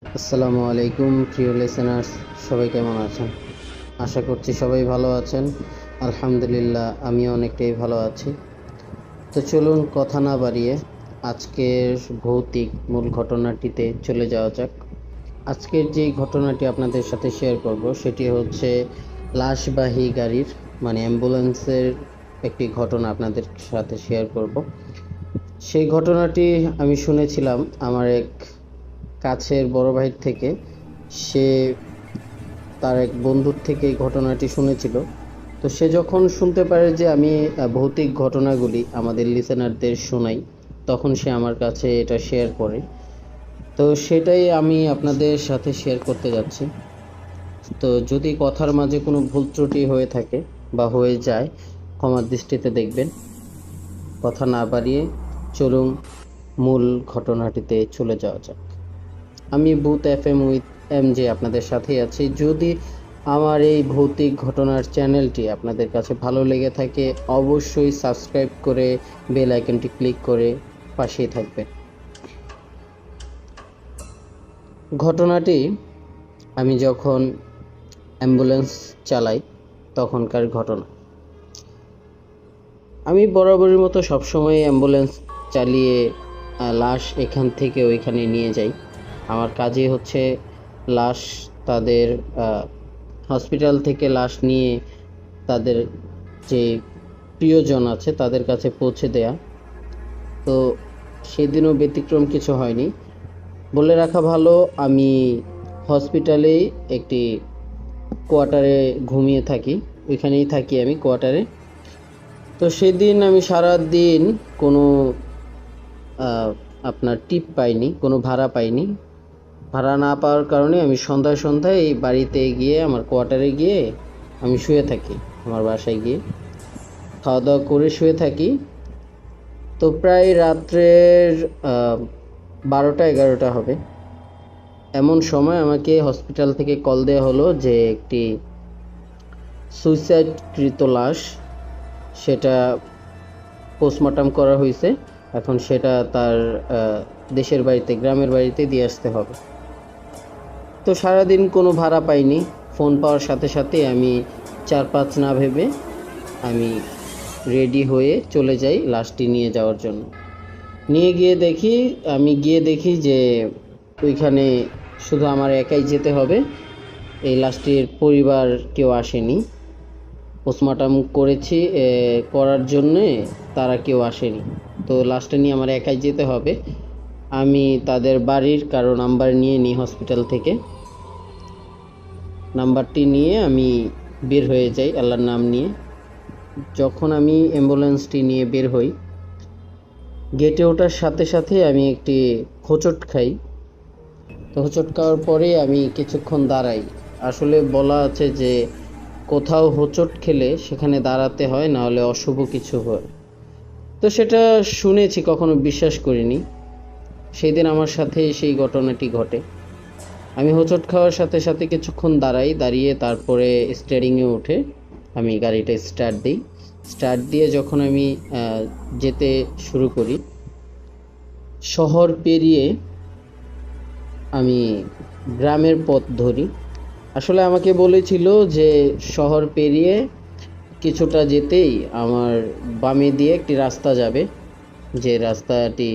আসসালামু আলাইকুম প্রিয় লিসেনার্স, সবাই কেমন আছেন? আশা করছি সবাই ভালো আছেন। আলহামদুলিল্লাহ, আমিও অনেকটাই ভালো আছি। তো চলুন কথা না বাড়িয়ে আজকের ভৌতিক মূল ঘটনাটিতে চলে যাওয়া যাক। আজকের যেই ঘটনাটি আপনাদের সাথে শেয়ার করব সেটি হচ্ছে লাশবাহী গাড়ির অ্যাম্বুলেন্সের একটি ঘটনা আপনাদের সাথে শেয়ার করব। সেই ঘটনাটি আমি শুনেছিলাম আমার এক কাছের বড় ভাইয়ের থেকে। সে তার এক বন্ধুর থেকে এই ঘটনাটি শুনেছিল। তো সে যখন শুনতে পারে যে আমি ভৌতিক ঘটনাগুলি আমাদের লিসেনারদের শোনাই, তখন সে আমার কাছে এটা শেয়ার করে। তো সেটাই আমি আপনাদের সাথে শেয়ার করতে যাচ্ছি। তো যদি কথার মাঝে কোনো ভুল ত্রুটি হয়ে থাকে বা হয়ে যায়, ক্ষমার দৃষ্টিতে দেখবেন। কথা না বাড়িয়ে চলুন মূল ঘটনাটিতে চলে যাওয়া যাক। আমি ভূত এফএম উইথ এমজে আপনাদের সাথেই আছি। যদি আমার এই ভৌতিক ঘটনার চ্যানেলটি আপনাদের কাছে ভালো লেগে থাকে, অবশ্যই সাবস্ক্রাইব করে বেল আইকনটি ক্লিক করে পাশেই থাকবেন। ঘটনাটি আমি যখন অ্যাম্বুলেন্স চালাই তখনকার ঘটনা। আমি বরাবরের মতো সবসময় অ্যাম্বুলেন্স চালিয়ে লাশ এখান থেকে ওইখানে নিয়ে যাই। আমার কাজই হচ্ছে লাশ তাদের হসপিটাল থেকে লাশ নিয়ে তাদের যে প্রিয়জন আছে তাদের কাছে পৌঁছে দেয়া। তো সেদিনও ব্যতিক্রম কিছু হয়নি। বলে রাখা ভালো, আমি হসপিটালেই একটি কোয়ার্টারে ঘুমিয়ে থাকি, ওইখানেই থাকি আমি কোয়ার্টারে। তো সেদিন আমি সারা দিন কোনো আপনার টিপ পাইনি, কোনো ভাড়া পাইনি। ভাড়া না পাওয়ার কারণে আমি সন্ধ্যায় সন্ধ্যায় এই বাড়িতে গিয়ে আমার কোয়ার্টারে গিয়ে আমি শুয়ে থাকি, আমার বাসায় গিয়ে খাওয়া দাওয়া করে শুয়ে থাকি। তো প্রায় রাত্রের 12টা 11টা হবে। এমন সময় আমাকে হসপিটাল থেকে কল দেওয়া হলো যে একটি সুইসাইডকৃত লাশ, সেটা পোস্টমর্টম করা হয়েছে। এখন সেটা তার দেশের বাড়িতে, গ্রামের বাড়িতে দিয়ে আসতে হবে। তো সারাদিন কোনো ভাড়া পাইনি। ফোন পাওয়ার সাথে সাথে আমি 4-5 না ভেবে আমি রেডি হয়ে চলে যাই লাশটি নিয়ে যাওয়ার জন্য। আমি গিয়ে দেখি যে ওইখানে শুধু আমার একাই যেতে হবে। এই লাশটির পরিবার কেউ আসেনি। পোস্টমর্টম করেছি করার জন্যে তারা কেউ আসেনি। তো লাশটা নিয়ে আমার একাই যেতে হবে। আমি তাদের বাড়ির কারো নাম্বার নিয়ে নিই হসপিটাল থেকে। নাম্বারটি নিয়ে আমি বের হয়ে যাই আল্লাহর নাম নিয়ে। যখন আমি অ্যাম্বুলেন্সটি নিয়ে বের হই, গেটে ওঠার সাথে সাথে আমি একটি হোঁচট খাই। তো হোঁচট খাওয়ার পরে আমি কিছুক্ষণ দাঁড়াই। আসলে বলা আছে যে কোথাও হোঁচট খেলে সেখানে দাঁড়াতে হয়, না হলে অশুভ কিছু হয়। তো সেটা শুনেছি, কখনো বিশ্বাস করিনি। সেই দিন আমার সাথে সেই ঘটনাটি ঘটে। আমি হোঁচট খাওয়ার সাথে সাথে কিছুক্ষণ দাঁড়াই, দাঁড়িয়ে তারপরে স্টিয়ারিংয়ে উঠে আমি গাড়িটা স্টার্ট দিই। স্টার্ট দিয়ে যখন আমি যেতে শুরু করি, শহর পেরিয়ে আমি গ্রামের পথ ধরি। আসলে আমাকে বলেছিল যে শহর পেরিয়ে কিছুটা যেতেই আমার বামে দিয়ে একটি রাস্তা যাবে, যে রাস্তাটি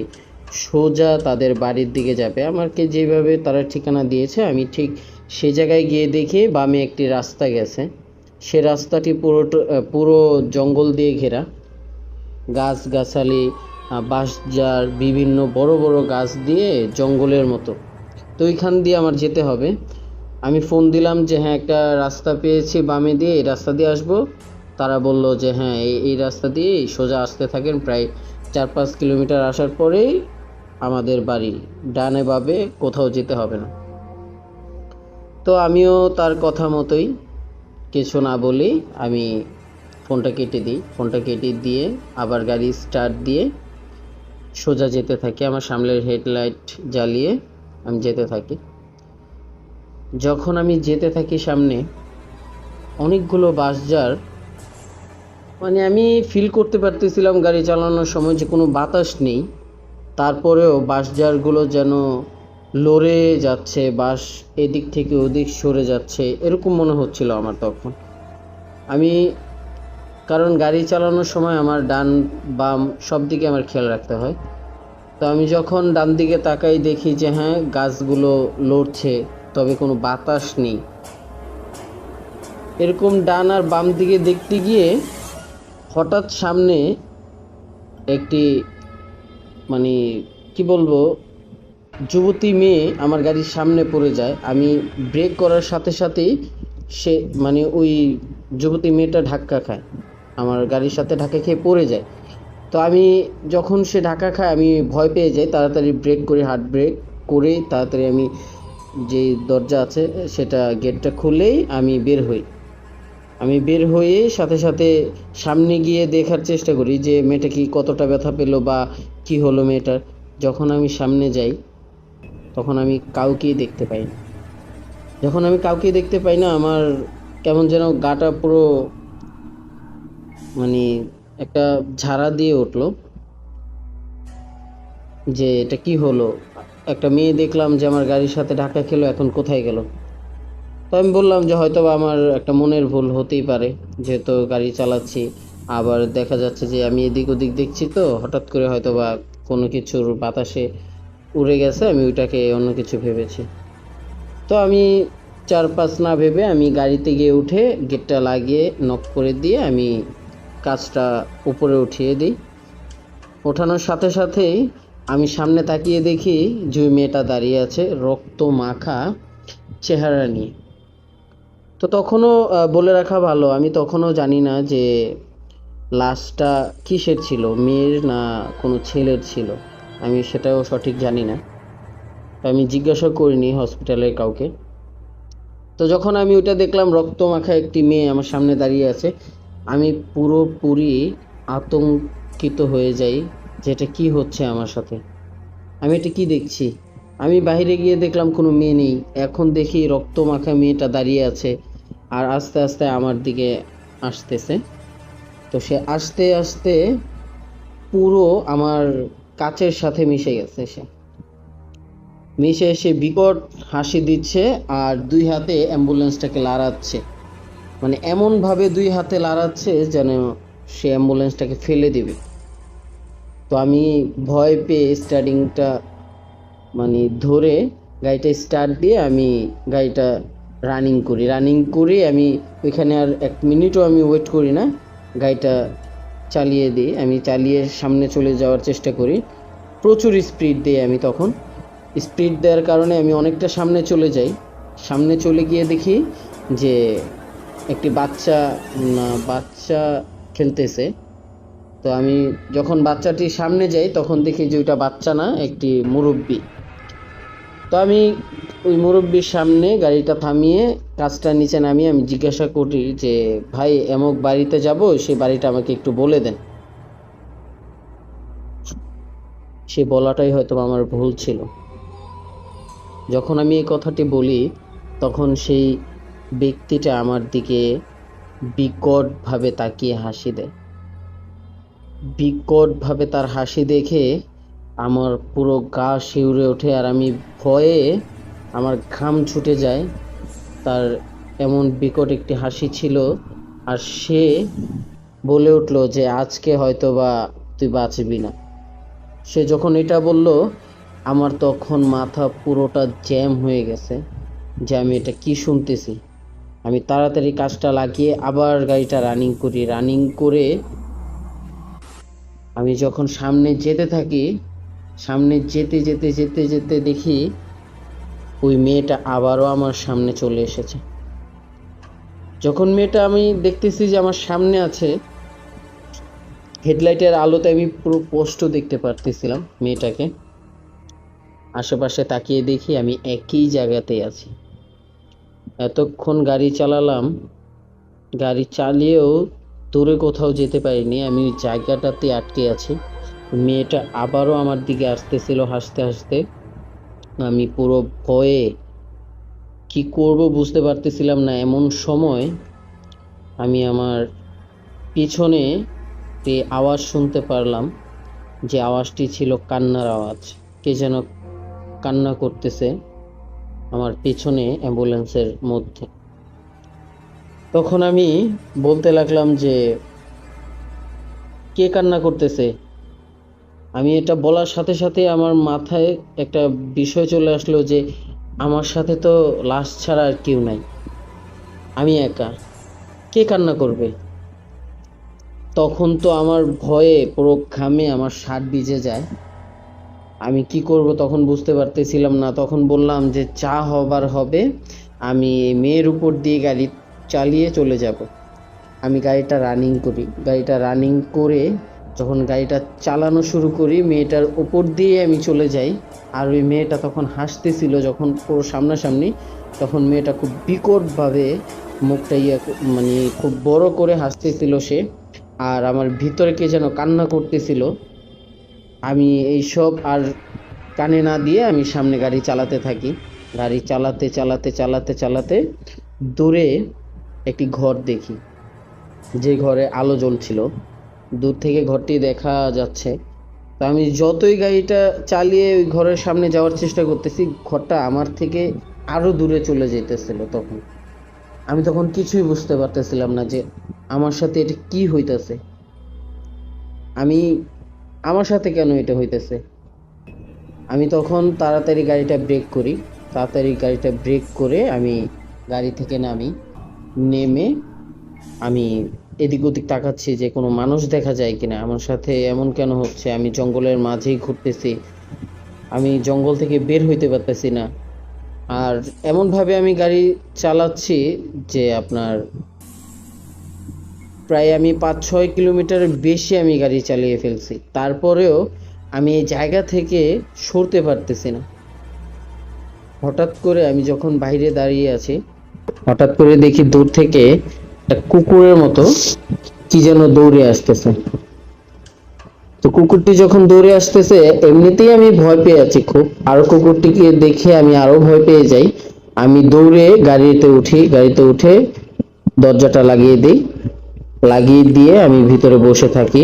সোজা তাদের বাড়ির দিকে যাবে। আমাকে যেভাবে তারা ঠিকানা দিয়েছে আমি ঠিক সে জায়গায় গিয়ে দেখি বামে একটি রাস্তা গেছে। সে রাস্তাটি পুরো জঙ্গল দিয়ে ঘেরা, গাছগাছালি, বাঁশঝাড়, বিভিন্ন বড় বড় গাছ দিয়ে জঙ্গলের মতো। তো ওইখান দিয়ে আমার যেতে হবে। আমি ফোন দিলাম যে হ্যাঁ, একটা রাস্তা পেয়েছি বামে দিয়ে, এই রাস্তা দিয়ে আসবো। তারা বলল যে হ্যাঁ, এই রাস্তা দিয়েই সোজা আসতে থাকেন, প্রায় 4-5 কিলোমিটার আসার পরেই আমাদের বাড়ি, ডানে বামে কোথাও যেতে হবে না। তো আমিও তার কথা মতোই কিছু না বলেই আমি ফোনটা কেটে দিই। ফোনটা কেটে দিয়ে আবার গাড়ি স্টার্ট দিয়ে সোজা যেতে থাকি। আমার সামনের হেডলাইট জ্বালিয়ে আমি যেতে থাকি। যখন আমি যেতে থাকি সামনে অনেকগুলো বাঁশঝাড়, আমি ফিল করতে পারতেছিলাম গাড়ি চালানোর সময় যে কোনো বাতাস নেই, তারপরেও বাঁশঝাড়গুলো যেন লড়ে যাচ্ছে, বাস এদিক থেকে ওদিক সরে যাচ্ছে, এরকম মনে হচ্ছিল আমার তখন। আমি, কারণ গাড়ি চালানোর সময় আমার ডান বাম সব দিকে আমার খেয়াল রাখতে হয়। তো আমি যখন ডান দিকে তাকাই দেখি যে হ্যাঁ, গাছগুলো লড়ছে, তবে কোনো বাতাস নেই। এরকম ডান আর বাম দিকে দেখতে গিয়ে হঠাৎ সামনে একটি, মানে কি বলবো, যুবতী মেয়ে আমার গাড়ির সামনে পড়ে যায়। আমি ব্রেক করার সাথে সাথেই সে, মানে ওই যুবতী মেয়েটা ধাক্কা খায়, আমার গাড়ির সাথে ধাক্কা খেয়ে পড়ে যায়। তো আমি, যখন সে ধাক্কা খায় আমি ভয় পেয়ে যাই, তাড়াতাড়ি ব্রেক করে, হার্ড ব্রেক করে তাড়াতাড়ি আমি যে দরজা আছে সেটা, গেটটা খুলেই আমি বের হই। আমি বের হয়ে সাথে সাথে সামনে গিয়ে দেখার চেষ্টা করি যে মেয়েটা কি কতটা ব্যথা পেলো বা কি হলো মেয়েটার। যখন আমি সামনে যাই তখন আমি কাউকেই দেখতে পাই না। যখন আমি কাউকেই দেখতে পাই না, আমার কেমন যেন গাটা পুরো, মানে একটা ঝাড়া দিয়ে উঠলো যে এটা কি হলো। একটা মেয়ে দেখলাম যে আমার গাড়ির সাথে ধাক্কা খেলো, এখন কোথায় গেল। তো আমি বললাম যে হয়তো বা আমার একটা মনের ভুল হতেই পারে, যেহেতু গাড়ি চালাচ্ছি। আবার দেখা যাচ্ছে যে আমি এদিক ওদিক দেখছি, তো হঠাৎ করে হয়তো বা কোনো কিছুর বাতাসে উড়ে গেছে, আমি ওইটাকে অন্য কিছু ভেবেছি। তো আমি চার পাঁচ না ভেবে আমি গাড়িতে গিয়ে উঠে গেটটা লাগিয়ে নক করে দিয়ে আমি কাজটা উপরে উঠিয়ে দিই। ওঠানোর সাথে সাথেই আমি সামনে তাকিয়ে দেখি যে ওই মেয়েটা দাঁড়িয়ে আছে রক্ত মাখা চেহারা নিয়ে। তো তখনও বলে রাখা ভালো, আমি তখনও জানি না যে লাশটা কিসের ছিল, মেয়ের না কোনো ছেলের ছিল, আমি সেটাও সঠিক জানি না। আমি জিজ্ঞাসা করিনি হসপিটালের কাউকে। তো যখন আমি ওটা দেখলাম রক্ত মাখা একটি মেয়ে আমার সামনে দাঁড়িয়ে আছে, আমি পুরোপুরি আতঙ্কিত হয়ে যাই যে এটা কি হচ্ছে আমার সাথে, আমি এটা কি দেখছি। আমি বাইরে গিয়ে দেখলাম কোনো মেয়ে নেই, এখন দেখি রক্ত মাখা মেয়েটা দাঁড়িয়ে আছে আর আস্তে আস্তে আমার দিকে আসতেছে। তো সে আস্তে আস্তে পুরো আমার কাচের সাথে মিশে গেছে, সে মিশে এসে বিকট হাসি দিচ্ছে আর দুই হাতে অ্যাম্বুলেন্সটাকে লাড়াচ্ছে, মানে এমনভাবে দুই হাতে লাড়াচ্ছে যেন সে অ্যাম্বুলেন্সটাকে ফেলে দিবে। তো আমি ভয় পেয়ে স্টার্টিংটা, মানে ধরে গাড়িটা স্টার্ট দিয়ে আমি গাড়িটা রানিং করি আমি ওইখানে আর এক মিনিটও আমি ওয়েট করি না, গাড়িটা চালিয়ে দিই। আমি চালিয়ে সামনে চলে যাওয়ার চেষ্টা করি, প্রচুর স্পিড দিই আমি তখন। স্পিড দেওয়ার কারণে আমি অনেকটা সামনে চলে যাই। সামনে চলে গিয়ে দেখি যে একটি বাচ্চা, না বাচ্চা খেলতেছে। তো আমি যখন বাচ্চাটির সামনে যাই তখন দেখি যে ওইটা বাচ্চা না, একটি মুরব্বি। তো আমি ওই মুরব্বির সামনে গাড়িটা থামিয়ে কাজটা নিচে নামিয়ে আমি জিজ্ঞাসা করি যে ভাই, এমক বাড়িতে যাব, সেই বাড়িটা আমাকে একটু বলে দেন। সে বলাটাই হয়তো আমার ভুল ছিল। যখন আমি এই কথাটি বলি তখন সেই ব্যক্তিটা আমার দিকে বিকটভাবে তাকিয়ে হাসি দেয়। বিকটভাবে তার হাসি দেখে আমার পুরো গা শিউরে ওঠে আর আমি ভয়ে, আমার ঘাম ছুটে যায়। তার এমন বিকট একটি হাসি ছিল আর সে বলে উঠল যে আজকে হয়তো বা তুই বাঁচবি না। সে যখন এটা বলল আমার তখন মাথা পুরোটা জ্যাম হয়ে গেছে যে আমি এটা কি শুনতেছি। আমি তাড়াতাড়ি কাজটা লাগিয়ে আবার গাড়িটা রানিং করে আমি যখন সামনে যেতে থাকি, সামনে যেতে যেতে যেতে যেতে দেখি ওই মেয়েটা আবারও আমার সামনে চলে এসেছে। যখন মেয়েটা আমি দেখতেছি যে আমার সামনে আছে, হেডলাইটের আলোতে আমি পুরো স্পষ্ট দেখতে পারতেছিলাম মেয়েটাকে। আশেপাশে তাকিয়ে দেখি আমি একই জায়গাতেই আছি। এতক্ষণ গাড়ি চালালাম, গাড়ি চালিয়েও দূরে কোথাও যেতে পারিনি, আমি ওই জায়গাটাতে আটকে আছি। মেয়েটা আবারও আমার দিকে আসতেছিল হাসতে হাসতে। আমি পুরো ভয়ে কি করব বুঝতে পারতেছিলাম না। এমন সময় আমি আমার পিছনে যে আওয়াজ শুনতে পারলাম, যে আওয়াজটি ছিল কান্নার আওয়াজ। কে যেন কান্না করতেছে আমার পিছনে অ্যাম্বুলেন্সের মধ্যে। তখন আমি বলতে লাগলাম যে কে কান্না করতেছে। আমি এটা বলার সাথে সাথে আমার মাথায় একটা বিষয় চলে আসলো যে আমার সাথে তো লাশ ছাড়া আর কেউ নাই, আমি একা, কে কান্না করবে। তখন তো আমার ভয়ে পুরো ঘামে আমার শার্ট ভিজে যায়। আমি কি করব তখন বুঝতে পারতেছিলাম না। তখন বললাম যে যা হবার হবে, আমি এই মেয়ের উপর দিয়ে গাড়ি চালিয়ে চলে যাব। আমি গাড়িটা রানিং করি, গাড়িটা রানিং করে যখন গাড়িটা চালানো শুরু করি, মেয়েটার উপর দিয়ে আমি চলে যাই। আর ওই মেয়েটা তখন হাসতেছিল যখন পুরো সামনাসামনি, তখন মেয়েটা খুব বিকটভাবে মুখটা মানে খুব বড় করে হাসতেছিল সে। আর আমার ভিতরে কে যেন কান্না করতেছিল। আমি এইসব আর কানে না দিয়ে আমি সামনে গাড়ি চালাতে থাকি। গাড়ি চালাতে চালাতে চালাতে চালাতে দূরে একটি ঘর দেখি, যে ঘরে আলো জ্বলছিল। দূর থেকে ঘরটি দেখা যাচ্ছে। তো আমি যতই গাড়িটা চালিয়ে ওই ঘরের সামনে যাওয়ার চেষ্টা করতেছি, ঘরটা আমার থেকে আরো দূরে চলে যেতেছিল। তখন আমি তখন কিছুই বুঝতে পারতেছিলাম না যে আমার সাথে এটা কি হইতেছে, আমি আমার সাথে কেন এটা হইতেছে। আমি তখন তাড়াতাড়ি গাড়িটা ব্রেক করি, তাড়াতাড়ি গাড়িটা ব্রেক করে আমি গাড়ি থেকে নামি। নেমে আমি এদিক ওদিক তাকাচ্ছি যে কোনো মানুষ দেখা যায় কিনা, আমার সাথে এমন কেন হচ্ছে। আমি জঙ্গলের মাঝেই ঘুরতেছি, আমি জঙ্গল থেকে বের হইতে পারতেছি না। আর এমনভাবে আমি গাড়ি চালাচ্ছি যে আপনার প্রায় আমি 5-6 কিলোমিটারের বেশি আমি গাড়ি চালিয়ে ফেলছি। তারপরেও আমি এই জায়গা থেকে সরতে পারতেছি না। হঠাৎ করে আমি যখন বাইরে দাঁড়িয়ে আছি, হঠাৎ করে দেখি দূর থেকে একটা কুকুরের মতো কি যেন দৌড়ে আসতেছে। তো কুকুরটি যখন দৌড়ে আসতেছে, এমনিতেই আমি ভয় পেয়ে আছি খুব, আর কুকুরটিকে দেখে আমি আরো ভয় পেয়ে যাই। আমি দৌড়ে গাড়িতে উঠি, গাড়িতে উঠে দরজাটা লাগিয়ে দিই, লাগিয়ে দিয়ে আমি ভিতরে বসে থাকি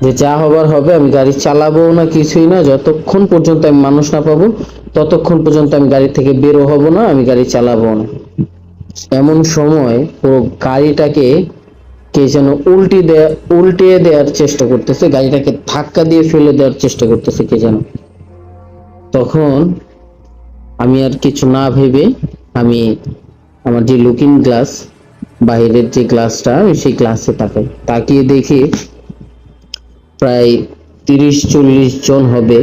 যে যা হবার হবে। আমি গাড়ি চালাবো না, কিছুই না, যতক্ষণ পর্যন্ত আমি মানুষ না পাবো ততক্ষণ পর্যন্ত আমি গাড়ি থেকে বেরো হব না, আমি গাড়ি চালাবো না। এমন সময় পুরো গাড়িটাকে কে যেন উল্টে দেওয়ার চেষ্টা করতেছে, গাড়িটাকে ধাক্কা দিয়ে ফেলে দেওয়ার চেষ্টা করতেছে কে যেন। তখন আমি আর কিছু না ভেবে আমি আমার যে লুকিং গ্লাস, বাইরের যে গ্লাসটা, আমি সেই গ্লাসে তাকাই। তাকিয়ে দেখি প্রায় 30-40 জন হবে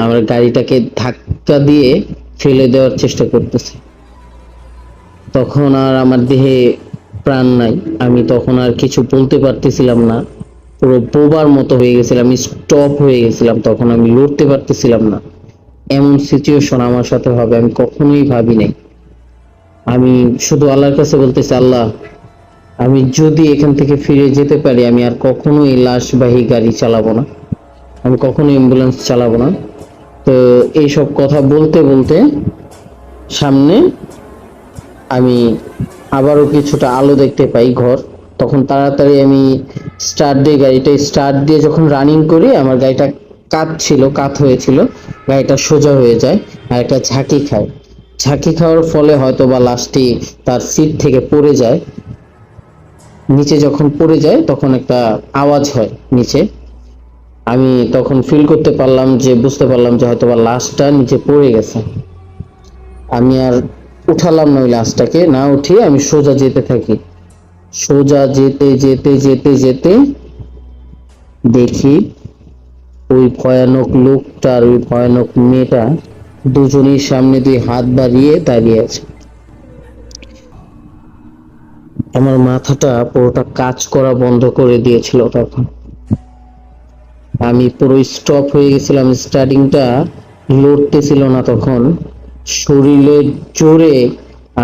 আমার গাড়িটাকে ধাক্কা দিয়ে ফেলে দেওয়ার চেষ্টা করতেছে। তখন আর আমার দেহে প্রাণ নাই, আমি তখন আর কিছু বলতে পারতেছিলাম না, পুরো বোবার মতো হয়ে গেছিলাম, আমি স্টপ হয়ে গেছিলাম। তখন আমি লড়তে পারতেছিলাম না। এমন সিচুয়েশন আমার সাথে হবে আমি কখনোই ভাবি নাই। আমি শুধু আল্লাহর কাছে বলতেছি, আল্লাহ, আমি যদি এখান থেকে ফিরে যেতে পারি, আমি আর কখনোই লাশবাহী গাড়ি চালাবো না, আমি কখনো অ্যাম্বুলেন্স চালাবো না। তো এইসব কথা বলতে বলতে সামনে আমি আবারও কিছুটা আলো দেখতে পাই, ঘর। তখন তাড়াতাড়ি আমি স্টার্ট দিয়ে গাড়িটা স্টার্ট দিয়ে যখন রানিং করি, আমার গাড়িটা কাত হয়েছিল, গাড়িটা সোজা হয়ে যায় আর একটা ঝাঁকি খায়। ঝাঁকি খাওয়ার ফলে হয়তো বা লাশটি তার সিট থেকে পড়ে যায়। নিচে যখন পড়ে যায় তখন একটা আওয়াজ হয় নিচে। আমি তখন ফিল করতে পারলাম যে, বুঝতে পারলাম যে হয়তো বা লাশটা নিচে পড়ে গেছে। আমি আর উঠালাম না, ওই লাশটাকে না উঠিয়ে আমি সোজা যেতে থাকি। সোজা যেতে যেতে যেতে যেতে দেখি ওই ভয়ানক লোকটা আর ওই ভয়ানক মেয়েটা দুজনের সামনে দুই হাত বাড়িয়ে দাঁড়িয়ে আছে। আমার মাথাটা পুরোটা কাজ করা বন্ধ করে দিয়েছিল তখন। আমি পুরো স্টপ হয়ে গেছিলাম, স্টার্টিংটা লড়তেছিল না তখন। শরীরে জোরে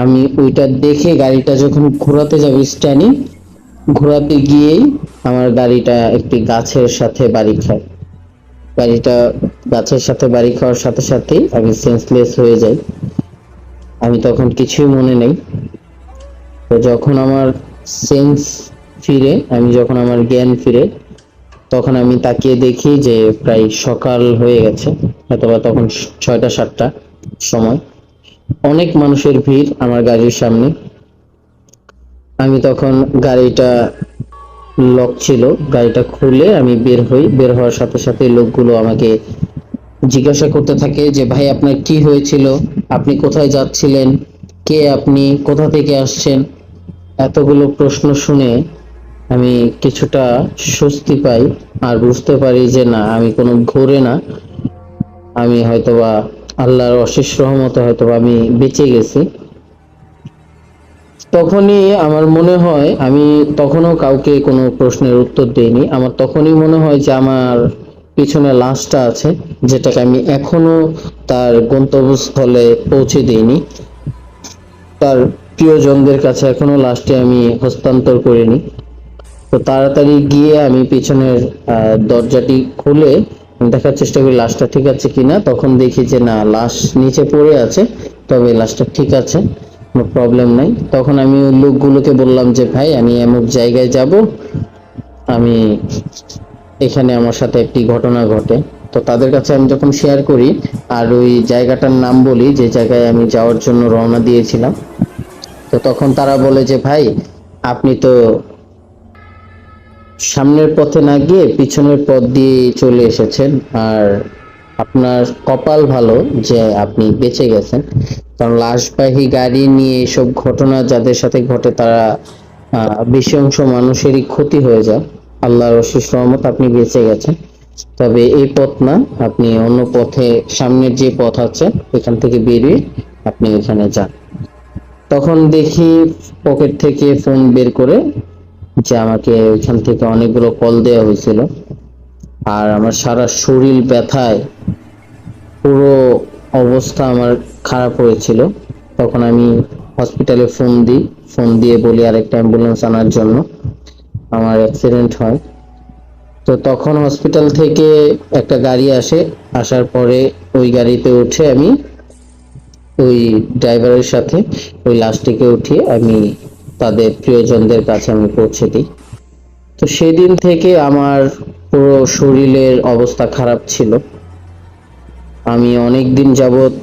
আমি ওইটা দেখে গাড়িটা যখন ঘোরাতে যাবো, স্ট্যান্ডিং ঘোরাতে গিয়েই আমার গাড়িটা একটি গাছের সাথে বাড়ি খায়। গাড়িটা গাছের সাথে বাড়ি খাওয়ার সাথে সাথেই আমি সেন্সলেস হয়ে যাই। আমি তখন কিছুই মনে নেই। তো যখন আমার সেন্স ফিরে, যখন আমার জ্ঞান ফিরে, তখন আমি তাকিয়ে দেখি যে প্রায় সকাল হয়ে গেছে, অথবা তখন 6টা 7টা। সময় অনেক মানুষের ভিড় আমার গাড়ির সামনে। আমি তখন গাড়িটা লক ছিল, গাড়িটা খুলে আমি বের হই। বের হওয়ার সাথে সাথে লোকগুলো আমাকে জিজ্ঞাসা করতে থাকে যে ভাই আপনার কি হয়েছিল, আপনি কোথায় যাচ্ছিলেন, কে আপনি, কোথা থেকে আসছেন। এতগুলো প্রশ্ন শুনে আমি কিছুটা স্বস্তি পাই আর বুঝতে পারি যে না, আমি কোনো ঘুরে না, আমি হয়তোবা আল্লাহর অশেষ রহমতে হয়তোবা আমি বেঁচে গেছি। তখনই আমার মনে হয়, আমি তখনও কাউকে কোনো প্রশ্নের উত্তর দেইনি। আমার তখনই মনে হয় যে আমার পিছনে লাশটা আছে, যেটাকে আমি এখনো তার গন্তব্যস্থলে পৌঁছে দিইনি, তার প্রিয়জনদের কাছে এখনো লাশটি আমি হস্তান্তর করিনি। তো তাড়াতাড়ি গিয়ে আমি পিছনের দরজাটি খুলে দেখার চেষ্টা করি লাশটা ঠিক আছে কিনা। তখন দেখি যে না, লাশ নিচে পড়ে আছে, তবে লাশটা ঠিক আছে, কোনো প্রবলেম নাই। তখন আমি ওই লোকগুলোকে বললাম যে ভাই আমি এমন জায়গায় যাব, আমি এখানে আমার সাথে একটি ঘটনা ঘটে। তো তাদের কাছে আমি যখন শেয়ার করি আর ওই জায়গাটার নাম বলি যে জায়গায় আমি যাওয়ার জন্য রওনা দিয়েছিলাম, তো তখন তারা বলে যে ভাই আপনি তো সামনের পথে না গিয়ে পিছনের পথ দিয়ে চলে এসেছেন, আর আপনার কপাল ভালো যে আপনি বেঁচে গেছেন। কারণ লাশবাহী গাড়ি নিয়ে এসব ঘটনা যাদের সাথে ঘটে তারা বেশি অংশ মানুষেরই ক্ষতি হয়ে যায়। আল্লাহর অশেষ রহমত আপনি বেঁচে গেছেন। তবে এই পথ না, আপনি অন্য পথে, সামনের যে পথ আছে এখান থেকে বেরিয়ে আপনি এখানে যান। তখন দেখি পকেট থেকে ফোন বের করে যে আমাকে ওইখান থেকে অনেকগুলো কল দেওয়া হয়েছিল, আর আমার সারা শরীর ব্যথায় পুরো অবস্থা আমার খারাপ হয়েছিল। তখন আমি হসপিটালে ফোন দিই, ফোন দিয়ে বলি আরেকটা অ্যাম্বুলেন্স আনার জন্য, আমার অ্যাক্সিডেন্ট হয়। তো তখন হসপিটাল থেকে একটা গাড়ি আসে, আসার পরে ওই গাড়িতে উঠে আমি ওই ড্রাইভারের সাথে ওই লাশটিকে উঠিয়ে আমি তাদের প্রিয়জনদের কাছে আমি পৌঁছে দিই। তো সেদিন থেকে আমার পুরো শরীরের অবস্থা খারাপ ছিল। আমি অনেক দিন যাবৎ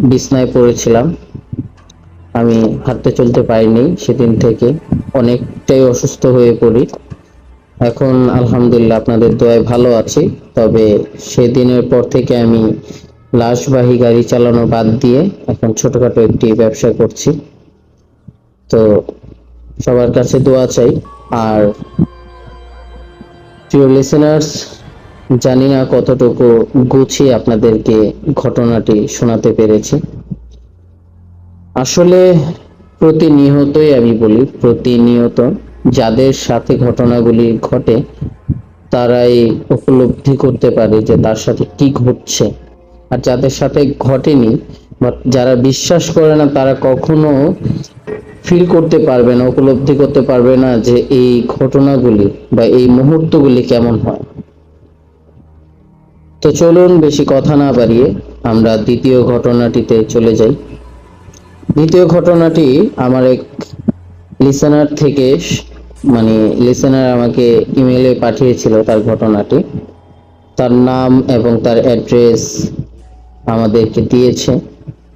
বিছনায় পড়েছিলাম, আমি হাঁটতে চলতে পারিনি। সেদিন থেকে অনেকটাই অসুস্থ হয়ে পড়ি। এখন আলহামদুলিল্লাহ আপনাদের দোয়ায় ভালো আছি। তবে সেদিনের পর থেকে আমি লাশবাহী গাড়ি চালানো বাদ দিয়ে এখন ছোটখাটো একটি ব্যবসা করছি। তো সবার কাছে দোয়া চাই। আর প্রিয় লিসেনার্স, জানি না কতটুকু গুছিয়ে আপনাদেরকে ঘটনাটি শোনাতে পেরেছি। আসলে প্রতিনিয়তই আমি বলি, প্রতিনিয়ত যাদের সাথে ঘটনাগুলি ঘটে তারাই উপলব্ধি করতে পারে যে তার সাথে কি ঘটছে। আর যাদের সাথে ঘটেনি বা যারা বিশ্বাস করে না তারা কখনো ফিল করতে পারবে না, উপলব্ধি করতে পারবে না যে এই ঘটনাগুলি বা এই মুহূর্তগুলি কেমন হয়। তো চলুন বেশি কথা না বাড়িয়ে আমরা দ্বিতীয় ঘটনাটিতে চলে যাই। দ্বিতীয় ঘটনাটি আমার এক লিসেনার থেকে, মানে লিসেনার আমাকে ইমেলে পাঠিয়েছিল তার ঘটনাটি। তার নাম এবং তার অ্যাড্রেস আমাদেরকে দিয়েছে।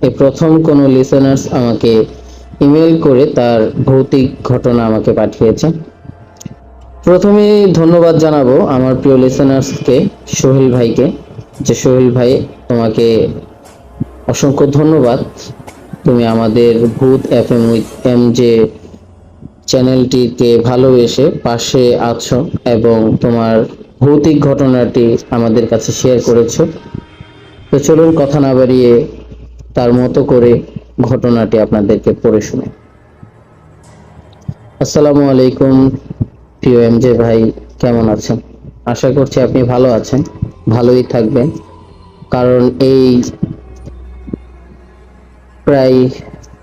এই প্রথম কোনো লিসেনার্স আমাকে ইমেল করে তার ভৌতিক ঘটনা আমাকে পাঠিয়েছে। প্রথমে ধন্যবাদ জানাবো আমার প্রিয় লিসেনার্সকে, সোহেল ভাইকে, যে সোহেল ভাই তোমাকে অসংখ্য ধন্যবাদ। তুমি আমাদের ভূত এফএম উইথ এম যে চ্যানেলটিকে ভালোবেসে পাশে আছো এবং তোমার ভৌতিক ঘটনাটি আমাদের কাছে শেয়ার করেছো। তো চলুন কথা না বাড়িয়ে তার মতো করে ঘটনাটি আপনাদেরকে পড়ে শুনে। আসসালামু আলাইকুম প্রিয় এম জে ভাই, কেমন আছেন? আশা করছি আপনি ভালো আছেন, ভালোই থাকবেন। কারণ এই প্রায়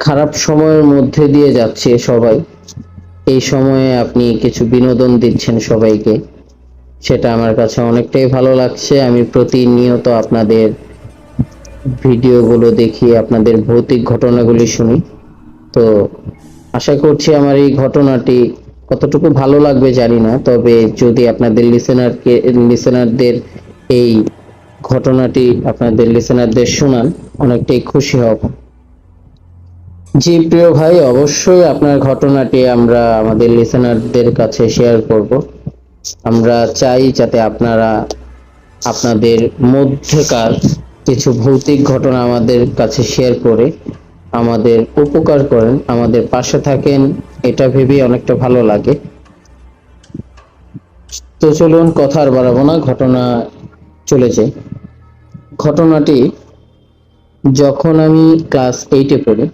খারাপ সময়ের মধ্যে দিয়ে যাচ্ছে সবাই, এই সময়ে আপনি কিছু বিনোদন দিচ্ছেন সবাইকে, সেটা আমার কাছে অনেকটাই ভালো লাগছে। আমি প্রতিনিয়ত আপনাদের ভিডিওগুলো দেখি, আপনাদের ভৌতিক ঘটনাগুলি শুনি। তো আশা করছি আমার এই ঘটনাটি কতটুকু ভালো লাগবে জানি না, তবে যদি আপনাদের লিসেনারদের এই ঘটনাটি আপনাদের লিসেনারদের শোনান, অনেকটাই খুশি হব। জি প্রিয় ভাই, অবশ্যই আপনার ঘটনাটি আমরা আমাদের লিসেনারদের কাছে শেয়ার করব। আমরা চাই যাতে আপনারা আপনাদের মধ্যকার কিছু ভৌতিক ঘটনা আমাদের কাছে শেয়ার করে আমাদের উপকার করেন, আমাদের পাশে থাকেন, এটা ভেবেই অনেকটা ভালো লাগে। তো চলুন কথা আর বাড়াবো না, ঘটনা চলে যাই। ঘটনাটি যখন আমি ক্লাস 8-এ পড়ি,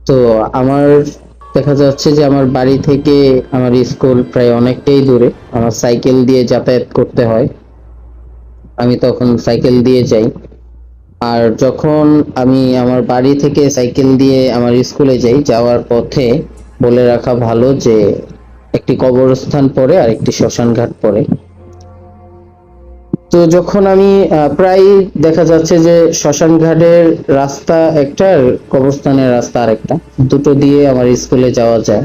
তো আমার দেখা যাচ্ছে যে আমার বাড়ি থেকে আমার স্কুল প্রায় অনেকটাই দূরে, আমার সাইকেল দিয়ে যাতায়াত করতে হয়। আমি তখন সাইকেল দিয়ে যাই। আর যখন আমি আমার বাড়ি থেকে সাইকেল দিয়ে আমার স্কুলে যাই, যাওয়ার পথে বলে রাখা ভালো যে একটি কবরস্থান পড়ে আর একটি শ্মশান ঘাট পড়ে। তো যখন আমি প্রায় দেখা যাচ্ছে যে শ্মশান ঘাটের রাস্তা একটা আর কবরস্থানের রাস্তা আরেকটা, দুটো দিয়ে আমার স্কুলে যাওয়া যায়।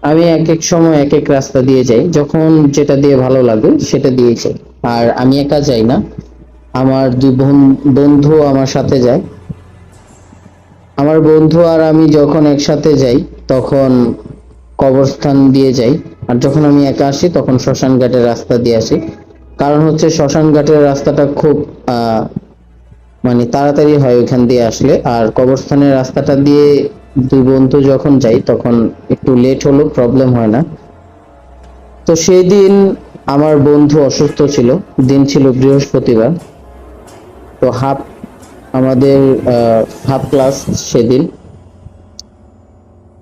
আমি এক এক সময় এক এক রাস্তা দিয়ে যাই, যখন যেটা দিয়ে ভালো লাগে সেটা দিয়ে যাই। আর আমি একা যাই না, আমার দুই বন্ধু আমার সাথে যায়। আমার বন্ধু আর আমি যখন একসাথে যাই তখন কবরস্থান দিয়ে যাই, আর যখন আমি একা আসি তখন শ্মশান ঘাটের রাস্তা দিয়ে আসি। কারণ হচ্ছে শ্মশান ঘাটের রাস্তাটা খুব মানে তাড়াতাড়ি হয় ওইখান দিয়ে আসলে, আর কবরস্থানের রাস্তাটা দিয়ে দুই বন্ধু যখন যাই তখন একটু লেট হলো, প্রবলেম হয় না। তো সেই দিন আমার বন্ধু অসুস্থ ছিল, দিন ছিল বৃহস্পতিবার। তো আমাদের হাফ ক্লাস সেদিন।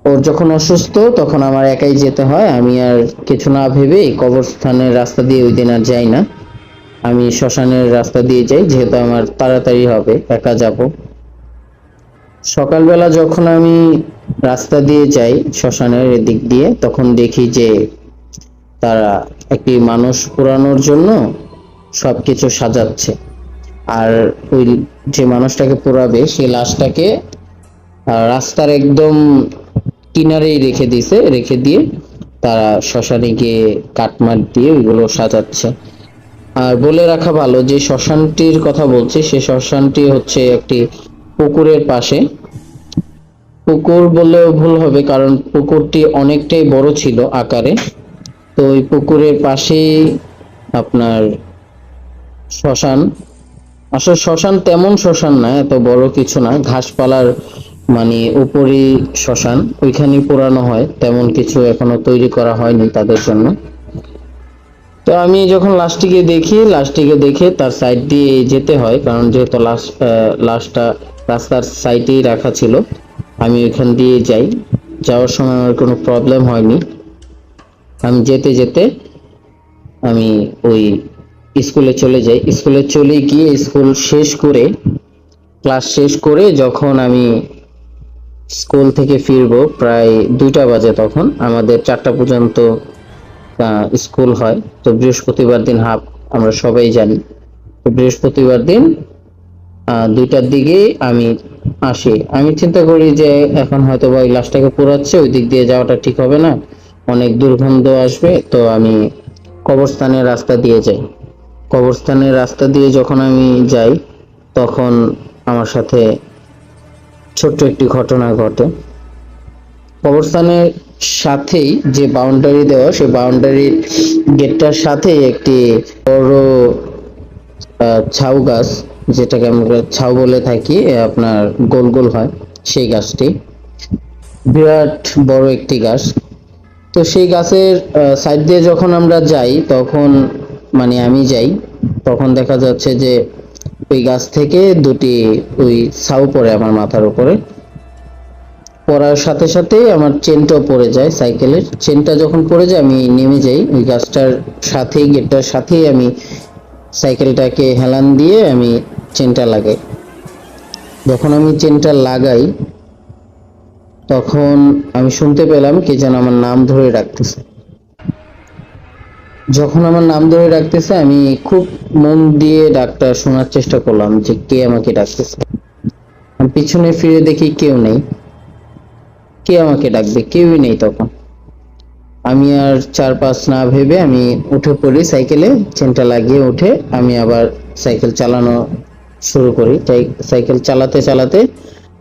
ওর যখন অসুস্থ তখন আমার একাই যেতে হয়, আমি আর কিছু না ভেবে কবরস্থানের রাস্তা দিয়ে ওই দিন আর যাই না, আমি শ্মশানের রাস্তা দিয়ে যাই, যেহেতু আমার তাড়াতাড়ি হবে, একা যাব। সকালবেলা যখন আমি রাস্তা দিয়ে যাই শ্মশানের এদিক দিয়ে, তখন দেখি যে তারা একটি মানুষ পোড়ানোর জন্য সবকিছু সাজাচ্ছে। আর ওই যে মানুষটাকে পোড়াবে সেই লাশটাকে রাস্তার একদম কিনারেই রেখে দিয়ে তারা শ্মশানে গিয়ে কাটমাট দিয়ে ওইগুলো সাজাচ্ছে। আর বলে রাখা ভালো যে শ্মশানটির কথা বলছি, সে শ্মশানটি হচ্ছে একটি পুকুরের পাশে। পুকুর বললেও ভুল হবে, কারণ পুকুরটি অনেকটাই বড় ছিল আকারে। তো ওই পুকুরের পাশেই আপনার শ্মশান। আসলে শ্মশান তেমন শ্মশান না, এত বড় কিছু না, ঘাসপালার মানে উপরই শ্মশান, ওইখানে পোড়ানো হয়, তেমন কিছু এখনো তৈরি করা হয়নি তাদের জন্য। তো আমি যখন লাশটিকে দেখে তার সাইড দিয়ে যেতে হয়, কারণ যেহেতু লাশটা রাস্তার সাইডেই রাখা ছিল, আমি ওইখান দিয়ে যাই। যাওয়ার সময় আমার কোনো প্রবলেম হয়নি। আমি যেতে যেতে আমি ওই স্কুলে চলে যাই। স্কুলে চলে গিয়ে ক্লাস শেষ করে যখন আমি স্কুল থেকে ফিরবো প্রায় 2টা বাজে, তখন আমাদের 4টা পর্যন্ত স্কুল হয়। তো বৃহস্পতিবার দিন হাফ, আমরা সবাই জানি। তো বৃহস্পতিবার দিন 2টার দিকে আমি আসি। আমি চিন্তা করি যে এখন হয়তো বা ওই লাশটাকে পোড়াচ্ছে, ওই দিক দিয়ে যাওয়াটা ঠিক হবে না, অনেক দুর্গন্ধ আসবে। তো আমি কবরস্থানের রাস্তা দিয়ে যাই। কবরস্থানের রাস্তা দিয়ে যখন আমি যাই তখন আমার সাথে ছোট্ট একটি ঘটনা ঘটে। কবরস্থানের সাথেই যে বাউন্ডারি দেওয়া, সেই বাউন্ডারির গেটটার সাথে একটি বড় ঝাউ গাছ, যেটাকে আমরা ঝাউ বলে থাকি, আপনার গোল গোল হয় সেই গাছটি, বিরাট বড় একটি গাছ। তো সেই গাছের সাইড দিয়ে যখন আমরা যাই তখন মানে আমি যাই, তখন দেখা যাচ্ছে যে ওই গাছ থেকে দুটি ওই ছাউ পড়ে আমার মাথার উপরে। পড়ার সাথে সাথেই আমার চেনটাও পড়ে যায়, সাইকেলের চেনটা যখন পড়ে যায় আমি নেমে যাই ওই গাছটার সাথেই, গেটটার সাথেই আমি সাইকেলটাকে হেলান দিয়ে আমি চেনটা লাগাই। যখন আমি চেনটা লাগাই তখন আমি শুনতে পেলাম কে যেন আমার নাম ধরে ডাকতেছে। যখন আমার নাম ধরে ডাকতেছে আমি খুব মন দিয়ে ডাকটা শোনার চেষ্টা করলাম যে কে আমাকে ডাকতেছে। আমি পিছনে ফিরে দেখি কেউ নেই। কে আমাকে ডাকবে, কেউই নেই তখন। আমি আর 4-5 না ভেবে আমি উঠে পড়ি সাইকেলে, চেনটা লাগিয়ে উঠে আমি আবার সাইকেল চালানো শুরু করি। তাই সাইকেল চালাতে চালাতে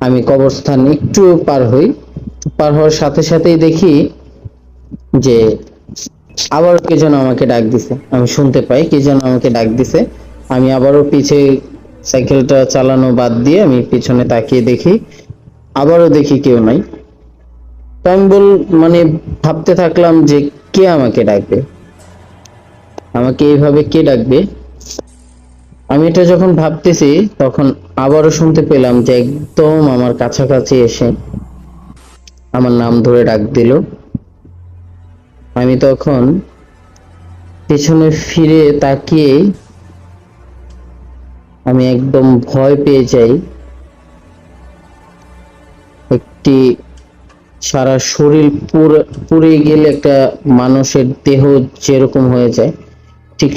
আমি কবরস্থান একটু পার হই। পার হওয়ার সাথে সাথেই দেখি যে আবার কে যেন আমাকে ডাক দিছে। আমি শুনতে পাই কে যেন আমাকে ডাক দিছে। আমি আবারও পিছে সাইকেলটা চালানো বাদ দিয়ে আমি পিছনে তাকিয়ে দেখি, আবারও দেখি কেউ নাই। তো আমি মানে ভাবতে থাকলাম যে কে আমাকে ডাকবে, আমাকে এইভাবে কে ডাকবে। আমি এটা যখন ভাবতেছি তখন আবারও শুনতে পেলাম যে একদম আমার কাছাকাছি এসে আমার নাম ধরে ডাক দিল। আমি তখন পেছনে ফিরে তাকিয়ে আমি একদম ভয় পেয়ে যাই। একটি সারা শরীর পুড়ে গেলে একটা মানুষের দেহ যেরকম হয়ে যায়, ঠিক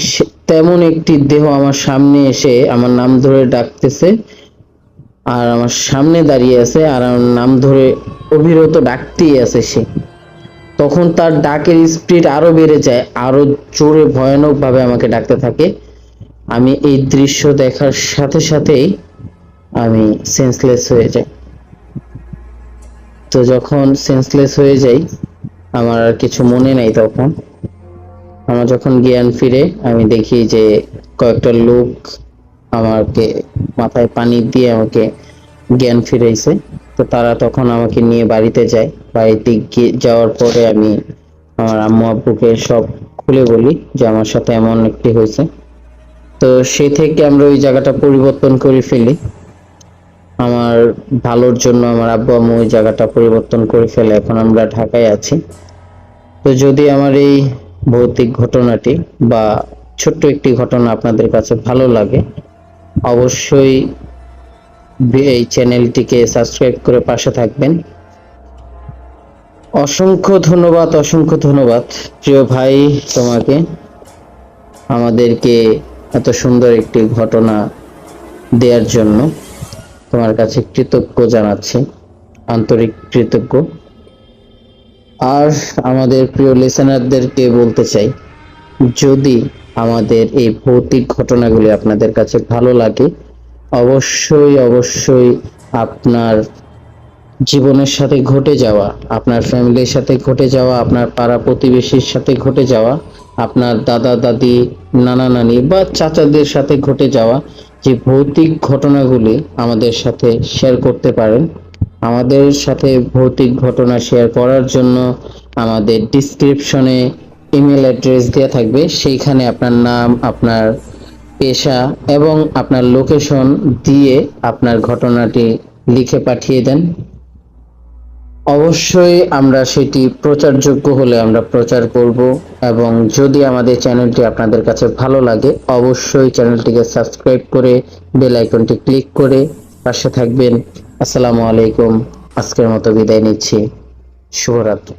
তেমন একটি দেহ আমার সামনে এসে আমার নাম ধরে ডাকতেছে, আর আমার সামনে দাঁড়িয়ে আছে আর আমার নাম ধরে অবিরত ডাকতেই আছে সে। তখন তার ডাকের স্পিড আরো বেড়ে যায়, আরো জোরে ভয়ানক ভাবে আমাকে ডাকতে থাকে। আমি এই দৃশ্য দেখার সাথে সাথেই আমি সেন্সলেস হয়ে যাই। তো যখন সেন্সলেস হয়ে যাই আমার আর কিছু মনে নাই। তখন আমার যখন জ্ঞান ফিরে আমি দেখি যে কয়েকটা লোক আমাকে মাথায় পানি দিয়ে আমাকে জ্ঞান ফিরাইছে। তো তারা তখন আমাকে নিয়ে বাড়িতে যায়। বাড়িতে যাওয়ার পরে আমি আমার আম্মু আব্বুকে সব খুলে বলি যে আমার সাথে এমন একটি হয়েছে। তো সে থেকে আমরা ওই জায়গাটা পরিবর্তন করে ফেলি আমার ভালোর জন্য। আমার আব্বু আম্মু ওই জায়গাটা পরিবর্তন করে ফেলে, এখন আমরা ঢাকায় আছি। তো যদি আমার এই ভৌতিক ঘটনাটি বা ছোট্ট একটি ঘটনা আপনাদের কাছে ভালো লাগে, অবশ্যই এই চ্যানেলটিকে সাবস্ক্রাইব করে পাশে থাকবেন। অসংখ্য ধন্যবাদ, অসংখ্য ধন্যবাদ প্রিয় ভাই তোমাকে, আমাদেরকে এত সুন্দর একটি ঘটনা দেওয়ার জন্য। তোমার কাছে কৃতজ্ঞ জানাচ্ছি, আন্তরিক কৃতজ্ঞ। আর আমাদের প্রিয় লিসেনারদেরকে বলতে চাই, যদি আমাদের এই ভৌতিক ঘটনাগুলি আপনাদের কাছে ভালো লাগে, অবশ্যই অবশ্যই আপনার জীবনের সাথে ঘটে যাওয়া, আপনার ফ্যামিলির সাথে ঘটে যাওয়া, আপনার পাড়া প্রতিবেশীর সাথে ঘটে যাওয়া, আপনার দাদা দাদি, নানা নানি বা চাচাদের সাথে ঘটে যাওয়া যে ভৌতিক ঘটনাগুলি আমাদের সাথে শেয়ার করতে পারেন। আমাদের সাথে ভৌতিক ঘটনা শেয়ার করার জন্য আমাদের ডিসক্রিপশনে ইমেল অ্যাড্রেস দেওয়া থাকবে, সেইখানে আপনার নাম, আপনার পেশা এবং আপনার লোকেশন দিয়ে আপনার ঘটনাটি লিখে পাঠিয়ে দেন। অবশ্যই আমরা সেটি প্রচারযোগ্য হলে আমরা প্রচার করব। এবং যদি আমাদের চ্যানেলটি আপনাদের কাছে ভালো লাগে, অবশ্যই চ্যানেলটিকে সাবস্ক্রাইব করে বেল আইকনটি ক্লিক করে পাশে থাকবেন। আসসালামু আলাইকুম। আজকের মতো বিদায় নিচ্ছি। শুভরাত্রি।